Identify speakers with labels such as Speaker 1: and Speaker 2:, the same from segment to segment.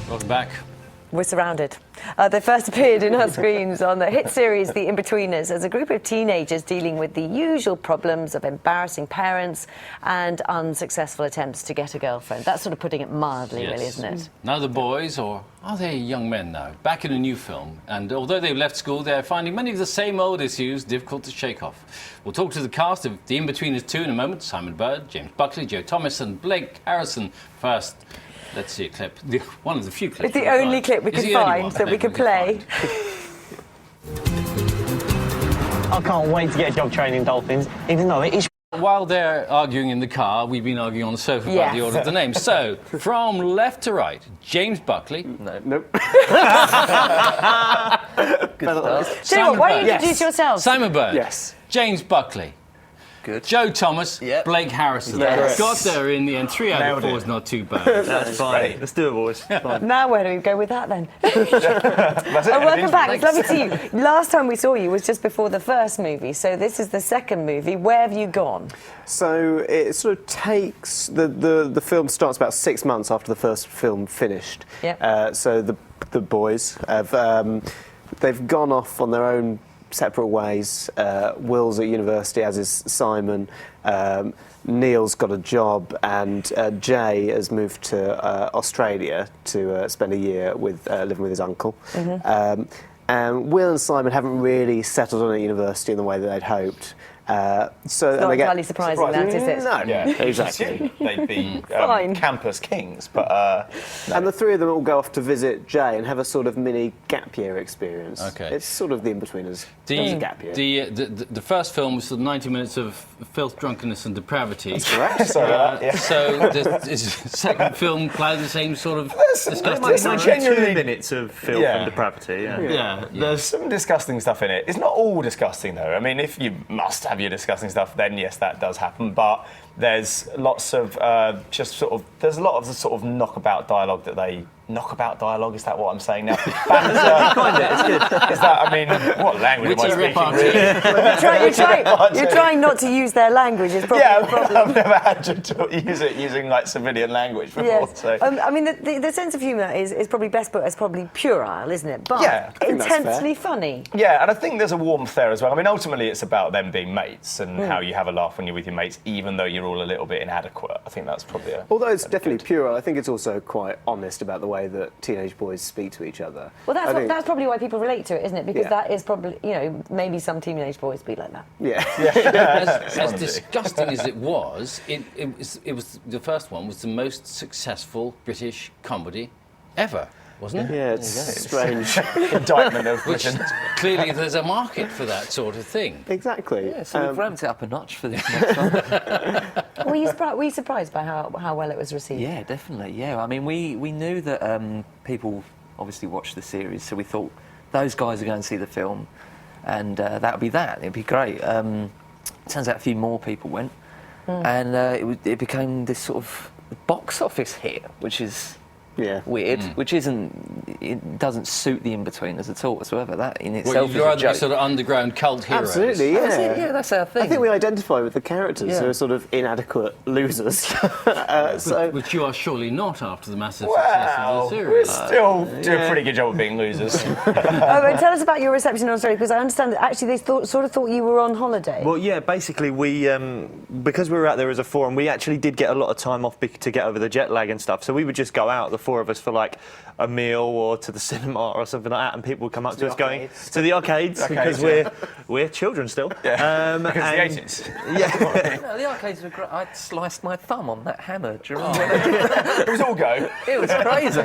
Speaker 1: Welcome back.
Speaker 2: We're surrounded. They first appeared in our screens on the hit series The Inbetweeners as a group of teenagers dealing with the usual problems of embarrassing parents and unsuccessful attempts to get a girlfriend. That's sort of putting it mildly, really, isn't it?
Speaker 1: Now the boys, or are they young men now, back in a new film, and although they've left school, they're finding many of the same old issues difficult to shake off. We'll talk to the cast of The Inbetweeners 2 in a moment. Simon Bird, James Buckley, Joe Thomas and Blake Harrison first. Let's see a clip. One of the few clips.
Speaker 2: It's the only clip we could find that we could play.
Speaker 3: I can't wait to get a job training dolphins, even though it is.
Speaker 1: While they're arguing in the car, we've been arguing on the sofa about the order of the names. So, from left to right, James Buckley.
Speaker 4: Nope.
Speaker 2: Good start. Why don't you introduce yourself?
Speaker 1: Simon Bird.
Speaker 4: Yes.
Speaker 1: James Buckley.
Speaker 4: Good.
Speaker 1: Joe Thomas.
Speaker 4: Yep.
Speaker 1: Blake Harrison.
Speaker 4: Yes.
Speaker 1: Got there in the end. 3 out of 4 is not too bad.
Speaker 4: That's fine. Let's do it, boys.
Speaker 2: Now where do we go with that then?
Speaker 4: That's it.
Speaker 2: Oh, welcome back. It's lovely to see you. Last time we saw you was just before the first movie, so this is the second movie. Where have you gone?
Speaker 5: So it sort of takes the film starts about 6 months after the first film finished.
Speaker 2: Yep.
Speaker 5: So the boys have they've gone off on their own separate ways. Will's at university, as is Simon. Neil's got a job, and Jay has moved to Australia to spend a year with living with his uncle. Mm-hmm. And Will and Simon haven't really settled on at university in the way that they'd hoped.
Speaker 2: Not entirely surprising, that, is it?
Speaker 5: No,
Speaker 4: yeah,
Speaker 5: exactly.
Speaker 4: They'd be campus kings, but...
Speaker 5: And the three of them all go off to visit Jay and have a sort of mini gap year experience.
Speaker 1: Okay.
Speaker 5: It's sort of the Inbetweeners. It's a gap year.
Speaker 1: The first film was sort of 90 minutes of filth, drunkenness and depravity.
Speaker 4: That's correct.
Speaker 1: So the second film played the same sort of disgusting...
Speaker 4: There's some genuinely...
Speaker 6: 2 minutes of filth and depravity,
Speaker 4: There's some disgusting stuff in it. It's not all disgusting, though. I mean, if you must have your disgusting stuff, then yes, that does happen. But there's lots of there's a lot of the sort of knockabout dialogue that they... Knockabout dialogue, is that what I'm saying now?
Speaker 6: It's good.
Speaker 4: Is that, I mean, what language am I speaking, really?
Speaker 2: You're trying not to use their language, is probably the problem.
Speaker 4: I've never had to use it using like civilian language before.
Speaker 2: Yes.
Speaker 4: So.
Speaker 2: I mean, the sense of humour is probably best put as probably puerile, isn't it? But
Speaker 4: Yeah, I think that's
Speaker 2: intensely funny.
Speaker 4: Yeah, and I think there's a warmth there as well. I mean, ultimately, it's about them being mates and how you have a laugh when you're with your mates, even though you're all a little bit inadequate. I think that's probably
Speaker 5: Although it's definitely puerile, I think it's also quite honest about the way that teenage boys speak to each other.
Speaker 2: Well, that's probably why people relate to it, isn't it? Because that is probably, maybe some teenage boys speak like that.
Speaker 1: As disgusting as it was, it was the first one was the most successful British comedy ever, wasn't it?
Speaker 5: Yeah, it's strange.
Speaker 4: indictment of
Speaker 1: Which
Speaker 4: Britain.
Speaker 1: clearly there's a market for that sort of thing.
Speaker 5: Exactly.
Speaker 7: Yeah, so we've ramped it up a notch for this next one.
Speaker 2: Were you surprised by how well it was received?
Speaker 7: Yeah, definitely, yeah. I mean, we knew that people obviously watched the series, so we thought those guys are going to see the film, and that would be that. It'd be great. Turns out a few more people went, and it became this sort of box office hit, which is... weird, which it doesn't suit the Inbetweeners at all whatsoever. That in itself is a joke.
Speaker 1: Sort of underground cult heroes.
Speaker 5: Absolutely, yeah.
Speaker 7: Yeah, that's our thing.
Speaker 5: I think we identify with the characters who are sort of inadequate losers.
Speaker 1: Which you are surely not after the massive success of the
Speaker 4: We
Speaker 1: series.
Speaker 4: still do a pretty good job of being losers.
Speaker 2: But tell us about your reception in Australia, because I understand that actually they sort of thought you were on holiday.
Speaker 6: Well, yeah, basically we, because we were out there as a forum, we actually did get a lot of time off to get over the jet lag and stuff. So we would just go out, the 4 of us, for like a meal or to the cinema or something like that, and people would come up to us going to the arcades because we're children still.
Speaker 4: Yeah. Because the 80s.
Speaker 6: Yeah.
Speaker 7: No, the arcades were great. I sliced my thumb on that hammer. Do you remember?
Speaker 4: It was all go.
Speaker 7: It was crazy.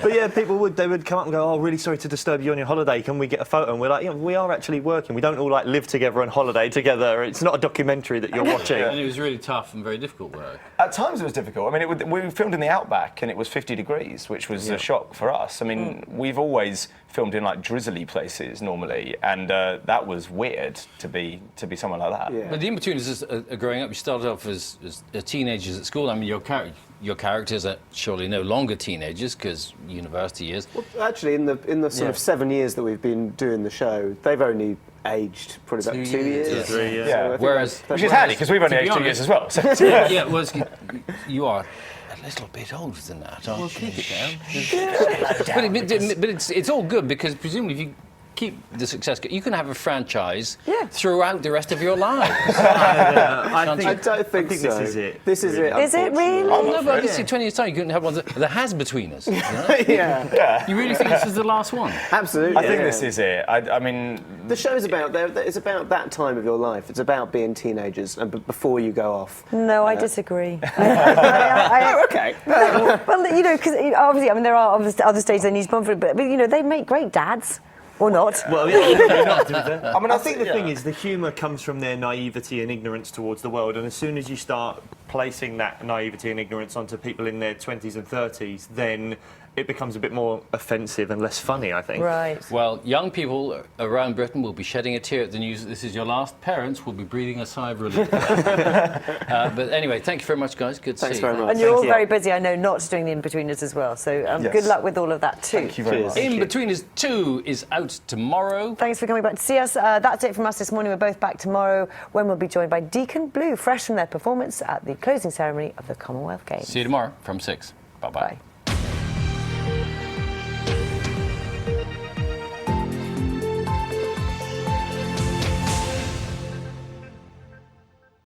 Speaker 6: But yeah, people would come up and go, "Oh, really sorry to disturb you on your holiday. Can we get a photo?" And we're like, we are actually working. We don't all like live together on holiday together. It's not a documentary that you're watching.
Speaker 1: And it was really tough and very difficult work.
Speaker 4: At times it was difficult. I mean, we filmed in the outback and it was 50 degrees, which was a shock for us. I mean, we've always filmed in like drizzly places normally, and that was weird to be somewhere like that.
Speaker 5: Yeah.
Speaker 1: But the Inbetweeners are growing up. You started off as teenagers at school. I mean, your characters are surely no longer teenagers because university years.
Speaker 5: Well, actually, in the sort of 7 years that we've been doing the show, they've only aged probably about 2
Speaker 1: 2 years.
Speaker 5: years.
Speaker 6: 3 years.
Speaker 4: Yeah.
Speaker 5: So I think
Speaker 1: Whereas-
Speaker 4: Which is handy because we've only
Speaker 1: to be
Speaker 4: aged 2 years as
Speaker 1: honest-
Speaker 4: well. So.
Speaker 1: Yeah, well, you are a little bit older than that, aren't you?
Speaker 7: Keep it down.
Speaker 1: But it's all good because presumably if you keep the success, you can have a franchise
Speaker 2: Yeah.
Speaker 1: throughout the rest of your lives.
Speaker 6: I
Speaker 5: I don't think so.
Speaker 6: this is it.
Speaker 5: This is it.
Speaker 2: Is it really?
Speaker 1: No, but obviously 20 years time you couldn't have one that has betweeners. You know?
Speaker 5: Yeah,
Speaker 1: You really think this is the last one?
Speaker 5: absolutely.
Speaker 4: I think
Speaker 5: yeah.
Speaker 4: this is it. I mean,
Speaker 5: The show's about it's about that time of your life. It's about being teenagers and before you go off.
Speaker 2: No, I disagree.
Speaker 5: Okay.
Speaker 2: Well, you know, because obviously, I mean, there are obviously other stages they need to bond for, but you know, they make great dads, or not.
Speaker 6: Well, yeah, not, to be fair.
Speaker 4: I mean,
Speaker 6: I think the thing is, the humour comes from their naivety and ignorance towards the world, and as soon as you start placing that naivety and ignorance onto people in their 20s and 30s, then it becomes a bit more offensive and less funny, I think.
Speaker 2: Right.
Speaker 1: Well, young people around Britain will be shedding a tear at the news that this is your last. Parents will be breathing a sigh of relief. But anyway, thank you very much, guys. Good to
Speaker 5: Thanks
Speaker 1: see
Speaker 5: very
Speaker 1: you.
Speaker 5: much.
Speaker 2: And you're all
Speaker 6: Thank you.
Speaker 2: very busy, I know, not doing the Inbetweeners as well. So
Speaker 4: Yes.
Speaker 2: good luck with all of that too.
Speaker 4: thank you very
Speaker 5: Cheers.
Speaker 4: much.
Speaker 1: Inbetweeners 2 is out tomorrow.
Speaker 2: Thanks for coming back to see us. That's it from us this morning. We're both back tomorrow when we'll be joined by Deacon Blue, fresh from their performance at the closing ceremony of the Commonwealth Games.
Speaker 1: See you tomorrow from 6. Bye-bye.
Speaker 2: Bye.